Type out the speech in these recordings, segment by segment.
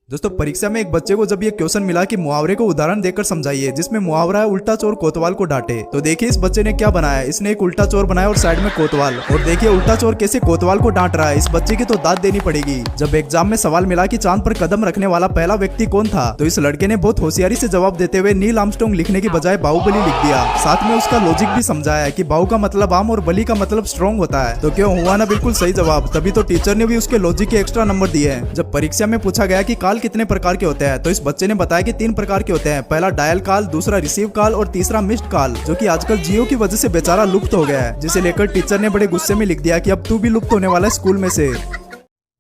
दोस्तों परीक्षा में एक बच्चे को जब ये क्वेश्चन मिला कि मुहावरे को उदाहरण देकर समझाइए जिसमें मुहावरा है उल्टा चोर कोतवाल को डांटे, तो देखिए इस बच्चे ने क्या बनाया। इसने एक उल्टा चोर बनाया और साइड में कोतवाल, और देखिए उल्टा चोर कैसे कोतवाल को डांट रहा है। इस बच्चे की तो दाद देनी पड़ेगी। जब एग्जाम में सवाल मिला कि चांद पर कदम रखने वाला पहला व्यक्ति कौन था, तो इस लड़के ने बहुत होशियारी से जवाब देते हुए नील आर्मस्ट्रांग लिखने की बजाय बाहुबली लिख दिया। साथ में उसका लॉजिक भी समझाया कि बाहु का मतलब आम और बली का मतलब स्ट्रॉन्ग होता है। तो क्यों हुआ ना बिल्कुल सही जवाब। तभी तो टीचर ने भी उसके लॉजिक के एक्स्ट्रा नंबर दिए हैं। जब परीक्षा में पूछा गया कि काल कितने प्रकार के होते हैं, तो इस बच्चे ने बताया कि 3 प्रकार के होते हैं। पहला डायल कॉल, दूसरा रिसीव कॉल और तीसरा मिस्ड कॉल, जो कि आजकल जियो की वजह से बेचारा लुप्त हो गया है, जिसे लेकर टीचर ने बड़े गुस्से में लिख दिया कि अब तू भी लुप्त होने वाला है स्कूल में से।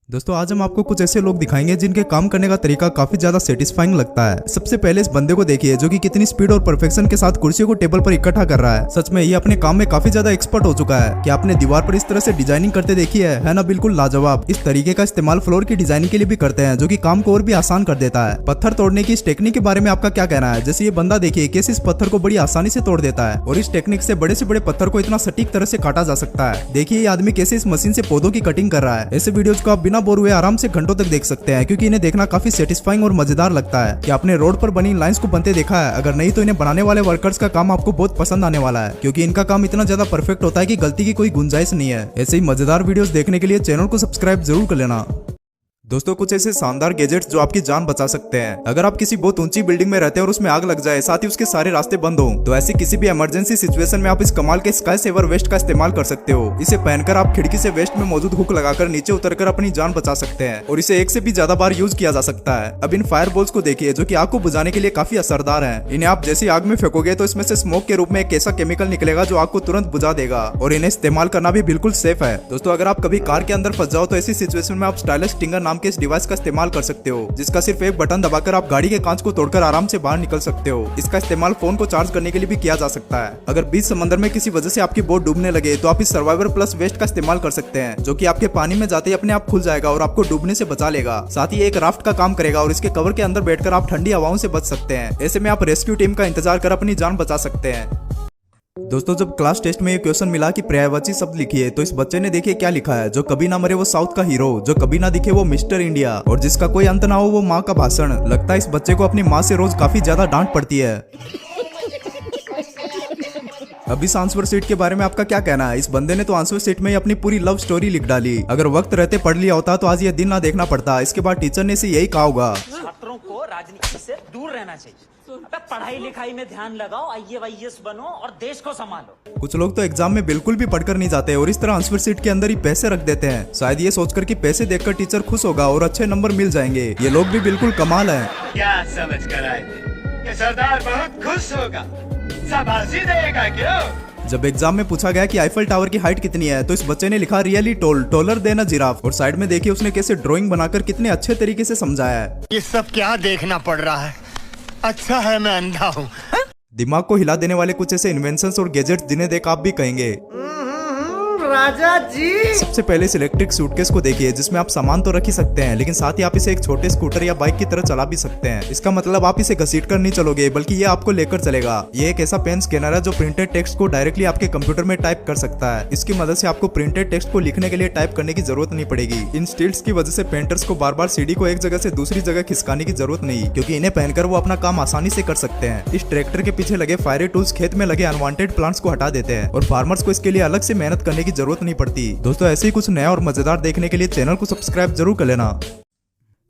दोस्तों आज हम आपको कुछ ऐसे लोग दिखाएंगे जिनके काम करने का तरीका काफी ज्यादा सेटिस्फाइंग लगता है। सबसे पहले इस बंदे को देखिए जो कि कितनी स्पीड और परफेक्शन के साथ कुर्सियों को टेबल पर इकट्ठा कर रहा है। सच में ये अपने काम में काफी ज्यादा एक्सपर्ट हो चुका है। कि आपने दीवार पर इस तरह से डिजाइनिंग करते देखी है ना? बिल्कुल लाजवाब। इस तरीके का इस्तेमाल फ्लोर की डिजाइनिंग के लिए भी करते हैं, जो कि काम को और भी आसान कर देता है। पत्थर तोड़ने की इस टेक्निक के बारे में आपका क्या कहना है? जैसे ये बंदा देखिए कैसे इस पत्थर को बड़ी आसानी से तोड़ देता है, और इस टेक्निक से बड़े पत्थर को इतना सटीक तरह से काटा जा सकता है। देखिए ये आदमी कैसे इस मशीन से पौधों की कटिंग कर रहा है। ऐसे वीडियोज को आप बिना बोर हुए आराम से घंटों तक देख सकते हैं, क्योंकि इन्हें देखना काफी सेटिस्फाइंग और मजेदार लगता है। कि आपने रोड पर बनी लाइंस को बनते देखा है? अगर नहीं तो इन्हें बनाने वाले वर्कर्स का काम आपको बहुत पसंद आने वाला है, क्योंकि इनका काम इतना ज्यादा परफेक्ट होता है कि गलती की कोई गुंजाइश नहीं है। ऐसे ही मजेदार वीडियोस देखने के लिए चैनल को सब्सक्राइब जरूर कर लेना। दोस्तों कुछ ऐसे शानदार गैजेट्स जो आपकी जान बचा सकते हैं। अगर आप किसी बहुत ऊंची बिल्डिंग में रहते हैं और उसमें आग लग जाए, साथ ही उसके सारे रास्ते बंद हो, तो ऐसी किसी भी इमरजेंसी सिचुएशन में आप इस कमाल के स्काई सेवर वेस्ट का इस्तेमाल कर सकते हो। इसे पहनकर आप खिड़की से वेस्ट में मौजूद हुक लगाकर नीचे उतरकर अपनी जान बचा सकते हैं, और इसे 1 से भी ज्यादा बार यूज किया जा सकता है। अब इन फायर बॉल्स को देखिए जो कि आग को बुझाने के लिए काफी असरदार है। इन्हें आप जैसे आग में फेंकोगे तो इसमें से स्मोक के रूप में एक ऐसा केमिकल निकलेगा जो आग को तुरंत बुझा देगा, और इन्हें इस्तेमाल करना भी बिल्कुल सेफ है। दोस्तों अगर आप कभी कार के अंदर फंस जाओ तो ऐसी सिचुएशन में आप स्टाइलिश स्टिंगर नाम के इस डिवाइस का इस्तेमाल कर सकते हो, जिसका सिर्फ एक बटन दबाकर आप गाड़ी के कांच को तोड़कर आराम से बाहर निकल सकते हो। इसका इस्तेमाल फोन को चार्ज करने के लिए भी किया जा सकता है। अगर बीच समंदर में किसी वजह से आपकी बोट डूबने लगे तो आप इस सर्वाइवर प्लस वेस्ट का इस्तेमाल कर सकते हैं, जो कि आपके पानी में जाते ही अपने आप खुल जाएगा और आपको डूबने से बचा लेगा। साथ ही एक राफ्ट का काम करेगा, और इसके कवर के अंदर बैठकर आप ठंडी हवाओं से बच सकते हैं। ऐसे में आप रेस्क्यू टीम का इंतजार कर अपनी जान बचा सकते हैं। दोस्तों जब क्लास टेस्ट में ये क्वेश्चन मिला कि पर्यायवाची शब्द लिखिए, तो इस बच्चे ने देखिए क्या लिखा है। जो कभी ना मरे वो साउथ का हीरो, जो कभी ना दिखे वो मिस्टर इंडिया, और जिसका कोई अंत ना हो वो माँ का भाषण। लगता है इस बच्चे को अपनी माँ से रोज काफी ज्यादा डांट पड़ती है। अब इस आंसर शीट के बारे में आपका क्या कहना है? इस बंदे ने तो आंसर शीट में ही अपनी पूरी लव स्टोरी लिख डाली। अगर वक्त रहते पढ़ लिया होता तो आज ये दिन ना देखना पड़ता। इसके बाद टीचर ने इसे यही कहा होगा, छात्रों को राजनीति से दूर रहना चाहिए। पढ़ाई लिखाई में ध्यान लगाओ, IAS बनो और देश को संभालो। कुछ लोग तो एग्जाम में बिल्कुल भी पढ़कर नहीं जाते और इस तरह आंसर शीट के अंदर ही पैसे रख देते हैं, शायद ये सोचकर कि पैसे देखकर टीचर खुश होगा और अच्छे नंबर मिल जाएंगे। ये लोग भी बिल्कुल कमाल है। क्या समझ कर आए थे कि सरदार बहुत खुश होगा, शाबाशी देगा क्यों? जब एग्जाम में पूछा गया कि आईफल टावर की हाइट कितनी है, तो इस बच्चे ने लिखा रियली टोल, टोलर देन अ जिराफ, और साइड में देखिए उसने कैसे ड्राइंग बनाकर कितने अच्छे तरीके से समझाया है। ये सब क्या देखना पड़ रहा है? अच्छा है मैं अंधा हूँ। दिमाग को हिला देने वाले कुछ ऐसे इन्वेंशंस और गैजेट्स जिन्हें देख आप भी कहेंगे राजा जी। सबसे पहले इस इलेक्ट्रिक सूटकेस को देखिए, जिसमें आप सामान तो रख ही सकते हैं, लेकिन साथ ही आप इसे एक छोटे स्कूटर या बाइक की तरह चला भी सकते हैं। इसका मतलब आप इसे घसीटकर नहीं चलोगे, बल्कि ये आपको लेकर चलेगा। ये एक ऐसा पेन स्कैनर है जो प्रिंटेड टेक्स्ट को डायरेक्टली आपके कंप्यूटर में टाइप कर सकता है। इसकी मदद से आपको प्रिंटेड टेक्स्ट को लिखने के लिए टाइप करने की जरूरत नहीं पड़ेगी। इन स्टील्स की वजह से पेंटर्स को बार बार सीडी को एक जगह से दूसरी जगह खिसकाने की जरूरत नहीं, क्योंकि इन्हें पहनकर वो अपना काम आसानी से कर सकते हैं। इस ट्रैक्टर के पीछे लगे फायरी टूल्स खेत में लगे अनवांटेड प्लांट्स को हटा देते हैं, और फार्मर्स को इसके लिए अलग से मेहनत करने की जरूरत नहीं पड़ती। दोस्तों ऐसे ही कुछ नया और मजेदार देखने के लिए चैनल को सब्सक्राइब जरूर कर लेना।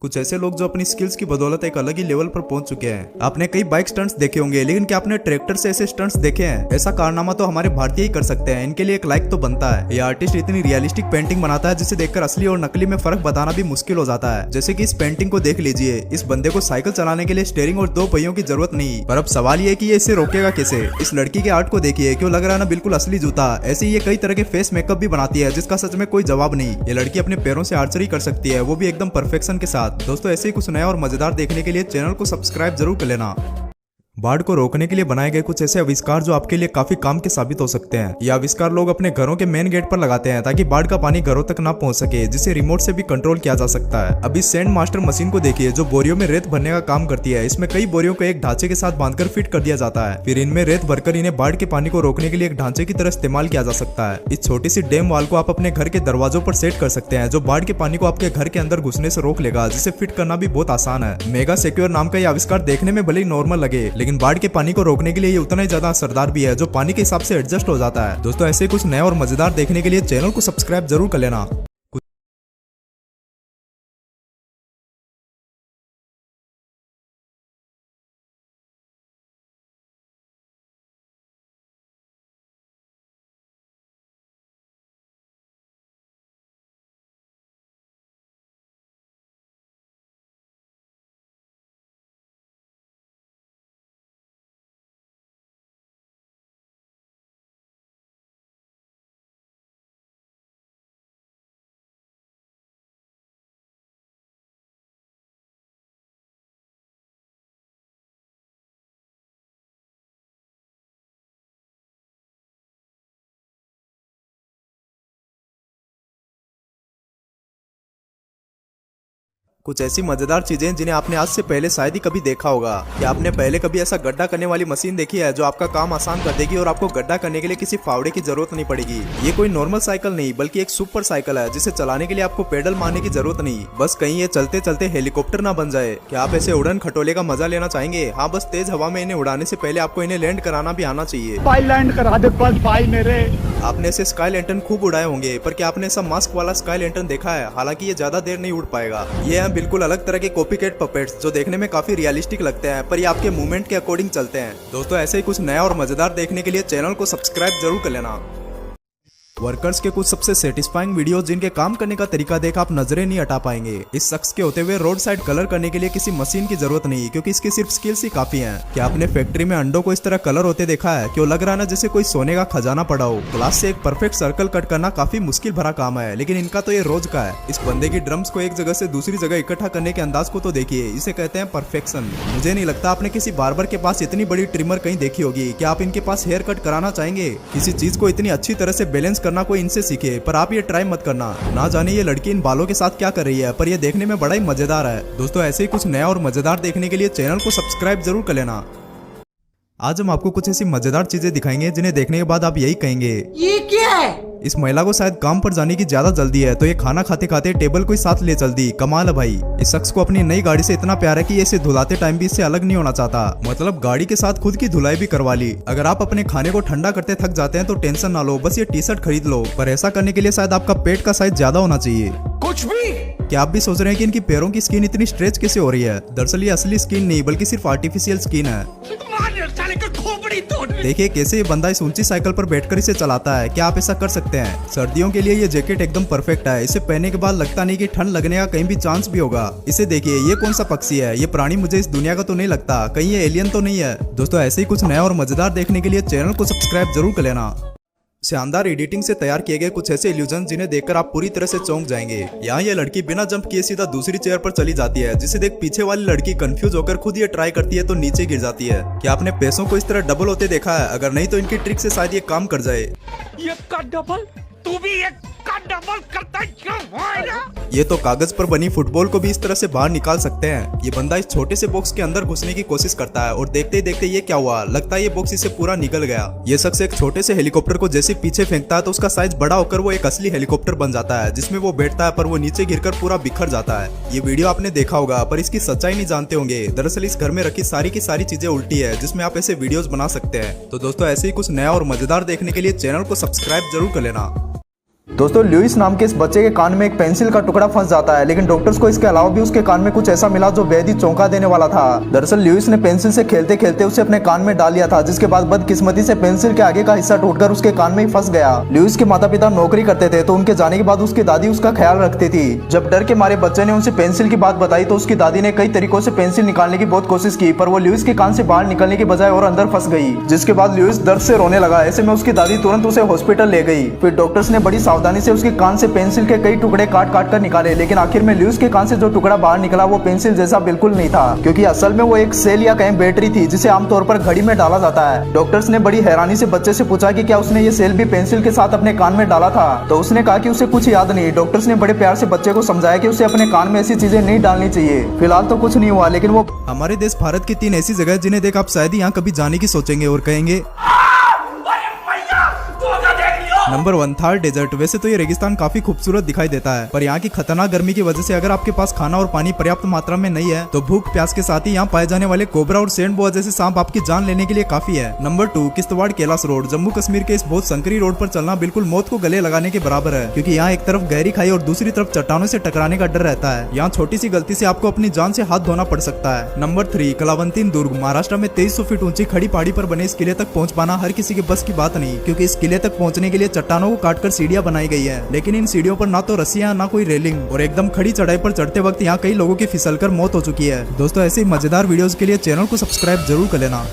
कुछ ऐसे लोग जो अपनी स्किल्स की बदौलत एक अलग ही लेवल पर पहुंच चुके हैं। आपने कई बाइक स्टंट्स देखे होंगे, लेकिन क्या आपने ट्रैक्टर से ऐसे स्टंट्स देखे हैं? ऐसा कारनामा तो हमारे भारतीय ही कर सकते हैं। इनके लिए एक लाइक तो बनता है। ये आर्टिस्ट इतनी रियलिस्टिक पेंटिंग बनाता है जिसे देखकर असली और नकली में फर्क बताना भी मुश्किल हो जाता है। जैसे कि इस पेंटिंग को देख लीजिए। इस बंदे को साइकिल चलाने के लिए स्टीयरिंग और 2 पहियों की जरूरत नहीं, पर अब सवाल ये कि ये इसे रोकेगा कैसे। इस लड़की के आर्ट को देखिए, क्यों लग रहा है ना बिल्कुल असली जूता। ऐसे ही ये कई तरह के फेस मेकअप भी बनाती है, जिसका सच में कोई जवाब नहीं। ये लड़की अपने पैरों से आर्चरी कर सकती है, वो भी एकदम परफेक्शन के साथ। दोस्तों ऐसे ही कुछ नया और मजेदार देखने के लिए चैनल को सब्सक्राइब जरूर कर लेना। बाढ़ को रोकने के लिए बनाए गए कुछ ऐसे आविष्कार जो आपके लिए काफी काम के साबित हो सकते हैं। ये आविष्कार लोग अपने घरों के मेन गेट पर लगाते हैं ताकि बाढ़ का पानी घरों तक ना पहुंच सके, जिसे रिमोट से भी कंट्रोल किया जा सकता है। अभी सैंड मास्टर मशीन को देखिए जो बोरियों में रेत भरने का काम करती है। इसमें कई बोरियों को एक ढांचे के साथ बांधकर फिट कर दिया जाता है, फिर इनमें रेत भरकर इन्हें बाढ़ के पानी को रोकने के लिए एक ढांचे की तरह इस्तेमाल किया जा सकता है। इस छोटी सी डैम वाल को आप अपने घर के दरवाजों पर सेट कर सकते हैं जो बाढ़ के पानी को आपके घर के अंदर घुसने से रोक लेगा, जिसे फिट करना भी बहुत आसान है। मेगा सिक्योर नाम का यह आविष्कार देखने में भले ही नॉर्मल लगे, लेकिन बाढ़ के पानी को रोकने के लिए ये उतना ही ज्यादा असरदार भी है जो पानी के हिसाब से एडजस्ट हो जाता है। दोस्तों ऐसे कुछ नया और मजेदार देखने के लिए चैनल को सब्सक्राइब जरूर कर लेना। कुछ ऐसी मजेदार चीजें जिन्हें आपने आज से पहले शायद ही कभी देखा होगा। क्या आपने पहले कभी ऐसा गड्ढा करने वाली मशीन देखी है जो आपका काम आसान कर देगी और आपको गड्ढा करने के लिए किसी फावड़े की जरूरत नहीं पड़ेगी। ये कोई नॉर्मल साइकिल नहीं बल्कि एक सुपर साइकिल है जिसे चलाने के लिए आपको पेडल मारने की जरूरत नहीं। बस कहीं ये चलते चलते हेलीकॉप्टर ना बन जाए। क्या आप ऐसे उड़न खटोले का मजा लेना चाहेंगे? हाँ, बस तेज हवा में इन्हें उड़ाने से पहले आपको इन्हें लैंड कराना भी आना चाहिए। लैंड करा दे बस भाई मेरे। आपने ऐसे स्काई लैंटर्न खूब उड़ाए होंगे, पर क्या आपने ऐसा मास्क वाला स्काई लैंटर्न देखा है? हालांकि ये ज्यादा देर नहीं उड़ पाएगा। ये हैं बिल्कुल अलग तरह के कॉपीकैट पपेट्स जो देखने में काफी रियलिस्टिक लगते हैं, पर ये आपके मूवमेंट के अकॉर्डिंग चलते हैं। दोस्तों ऐसे ही कुछ नया और मजेदार देखने के लिए चैनल को सब्सक्राइब जरूर कर लेना। वर्कर्स के कुछ सबसे सेटिस्फाइंग वीडियो जिनके काम करने का तरीका देख आप नजरें नहीं हटा पाएंगे। इस शख्स के होते हुए रोड साइड कलर करने के लिए किसी मशीन की जरूरत नहीं, क्योंकि इसकी सिर्फ स्किल्स ही काफी हैं। क्या आपने फैक्ट्री में अंडों को इस तरह कलर होते देखा है? क्यों लग रहा है ना जैसे कोई सोने का खजाना पड़ा हो। ग्लास से एक परफेक्ट सर्कल कट करना काफी मुश्किल भरा काम है, लेकिन इनका तो ये रोज का है। इस बंदे की ड्रम्स को एक जगह से दूसरी जगह इकट्ठा करने के अंदाज को तो देखिए, इसे कहते हैं परफेक्शन। मुझे नहीं लगता आपने किसी बार्बर के पास इतनी बड़ी ट्रिमर कहीं देखी होगी। क्या आप इनके पास हेयर कट कराना चाहेंगे? किसी चीज को इतनी अच्छी तरह से बैलेंस करना कोई इनसे सीखे, पर आप ये ट्राई मत करना। ना जाने ये लड़की इन बालों के साथ क्या कर रही है, पर ये देखने में बड़ा ही मजेदार है। दोस्तों ऐसे ही कुछ नया और मजेदार देखने के लिए चैनल को सब्सक्राइब जरूर कर लेना। आज हम आपको कुछ ऐसी मजेदार चीजें दिखाएंगे जिन्हें देखने के बाद आप यही कहेंगे, ये क्या है? इस महिला को शायद काम पर जाने की ज्यादा जल्दी है, तो ये खाना खाते खाते टेबल को ही साथ ले चल दी। कमाल है भाई। इस शख्स को अपनी नई गाड़ी से इतना प्यार है कि ये इसे धुलाते टाइम भी इससे अलग नहीं होना चाहता। मतलब गाड़ी के साथ खुद की धुलाई भी करवा ली। अगर आप अपने खाने को ठंडा करते थक जाते हैं तो टेंशन ना लो, बस ये टी शर्ट खरीद लो। पर ऐसा करने के लिए शायद आपका पेट का साइज ज्यादा होना चाहिए। कुछ भी। क्या आप भी सोच रहे हैं कि इनकी पैरों की स्किन इतनी स्ट्रेच कैसे हो रही है? दरअसल ये असली स्किन नहीं बल्कि सिर्फ आर्टिफिशियल स्किन है। देखिए कैसे ये बंदा इस ऊंची साइकिल पर बैठकर इसे चलाता है। क्या आप ऐसा कर सकते हैं? सर्दियों के लिए ये जैकेट एकदम परफेक्ट है। इसे पहनने के बाद लगता नहीं कि ठंड लगने का कहीं भी चांस भी होगा। इसे देखिए, ये कौन सा पक्षी है? ये प्राणी मुझे इस दुनिया का तो नहीं लगता। कहीं ये एलियन तो नहीं है? दोस्तों ऐसे ही कुछ नया और मजेदार देखने के लिए चैनल को सब्सक्राइब जरूर कर लेना। शानदार एडिटिंग से तैयार किए गए कुछ ऐसे इल्यूजन जिन्हें देखकर आप पूरी तरह से चौंक जाएंगे। यहाँ ये लड़की बिना जंप किए सीधा दूसरी चेयर पर चली जाती है, जिसे देख पीछे वाली लड़की कंफ्यूज होकर खुद ये ट्राई करती है तो नीचे गिर जाती है। क्या आपने पैसों को इस तरह डबल होते देखा है? अगर नहीं तो इनकी ट्रिक से शायद ये काम कर जाए। ये का डबल, तू भी एक का डबल करता क्यों है? ये तो कागज पर बनी फुटबॉल को भी इस तरह से बाहर निकाल सकते हैं। ये बंदा इस छोटे से बॉक्स के अंदर घुसने की कोशिश करता है और देखते ही देखते ये क्या हुआ, लगता है ये बॉक्स इसे पूरा निकल गया। ये शख्स एक छोटे से हेलीकॉप्टर को जैसे पीछे फेंकता है तो उसका साइज बड़ा होकर वो एक असली हेलीकॉप्टर बन जाता है, जिसमें वो बैठता है, पर वो नीचे गिरकर पूरा बिखर जाता है। ये वीडियो आपने देखा होगा, पर इसकी सच्चाई नहीं जानते होंगे। दरअसल इस घर में रखी सारी की सारी चीजें उल्टी है, जिसमें आप ऐसे वीडियोस बना सकते हैं। तो दोस्तों ऐसे ही कुछ नया और मजेदार देखने के लिए चैनल को सब्सक्राइब जरूर कर लेना। दोस्तों ल्यूइस नाम के इस बच्चे के कान में एक पेंसिल का टुकड़ा फंस जाता है, लेकिन डॉक्टर्स को इसके अलावा भी उसके कान में कुछ ऐसा मिला जो बेहद ही चौंका देने वाला था। दरअसल ल्यूइस ने पेंसिल से खेलते खेलते उसे अपने कान में डाल लिया था, जिसके बाद बदकिस्मती से पेंसिल के आगे का हिस्सा टूटकर उसके कान में ही फंस गया। ल्यूइस के माता पिता नौकरी करते थे, तो उनके जाने के बाद उसकी दादी उसका ख्याल रखती थी। जब डर के मारे बच्चे ने उनसे पेंसिल की बात बताई तो उसकी दादी ने कई तरीकों से पेंसिल निकालने की बहुत कोशिश की, पर वो ल्यूइस के कान से बाहर निकलने की बजाय और अंदर फंस गई, जिसके बाद ल्यूइस दर्द से रोने लगा। ऐसे में उसकी दादी तुरंत उसे हॉस्पिटल ले गई। फिर डॉक्टर्स ने बड़ी सावधानी से उसके कान से पेंसिल के कई टुकड़े काट काट कर निकाले, लेकिन आखिर में ल्यूस के कान से जो टुकड़ा बाहर निकला वो पेंसिल जैसा बिल्कुल नहीं था, क्योंकि असल में वो एक सेल या कहीं बैटरी थी जिसे आमतौर पर घड़ी में डाला जाता है। डॉक्टर्स ने बड़ी हैरानी से बच्चे से पूछा कि क्या उसने ये सेल भी पेंसिल के साथ अपने कान में डाला था, तो उसने कहा कि उसे कुछ याद नहीं। डॉक्टर्स ने बड़े प्यार से बच्चे को समझाया कि उसे अपने कान में ऐसी चीजें नहीं डालनी चाहिए। फिलहाल तो कुछ नहीं हुआ, लेकिन वो हमारे देश भारत की 3 ऐसी जगह जिन्हें देख आप शायद यहाँ कभी जाने की सोचेंगे और कहेंगे। Number 1 Thar desert. वैसे तो ये रेगिस्तान काफी खूबसूरत दिखाई देता है, पर यहाँ की खतरनाक गर्मी की वजह से अगर आपके पास खाना और पानी पर्याप्त मात्रा में नहीं है तो भूख प्यास के साथ ही यहाँ पाए जाने वाले कोबरा और सेंड बोआ जैसे सांप आपकी जान लेने के लिए काफी है। Number 2 Kishtwar Kailash road. जम्मू कश्मीर के इस बहुत संकरी रोड पर चलना बिल्कुल मौत को गले लगाने के बराबर है, क्योंकि यहाँ एक तरफ गहरी खाई और दूसरी तरफ चट्टानों से टकराने का डर रहता है। यहाँ छोटी सी गलती से आपको अपनी जान से हाथ धोना पड़ सकता है। नंबर 3 कलावंतीन दुर्ग। महाराष्ट्र में 2300 फीट ऊंची खड़ी पहाड़ी पर बने इस किले तक पहुँच पाना हर किसी के बस की बात नहीं, क्योंकि इस किले तक पहुँचने के लिए चट्टानों को काटकर सीढ़ियां बनाई गई है, लेकिन इन सीढ़ियों पर ना तो रस्सियां ना कोई रेलिंग, और एकदम खड़ी चढ़ाई पर चढ़ते वक्त यहाँ कई लोगों की फिसलकर मौत हो चुकी है। दोस्तों ऐसे ही मजेदार वीडियोस के लिए चैनल को सब्सक्राइब जरूर कर लेना।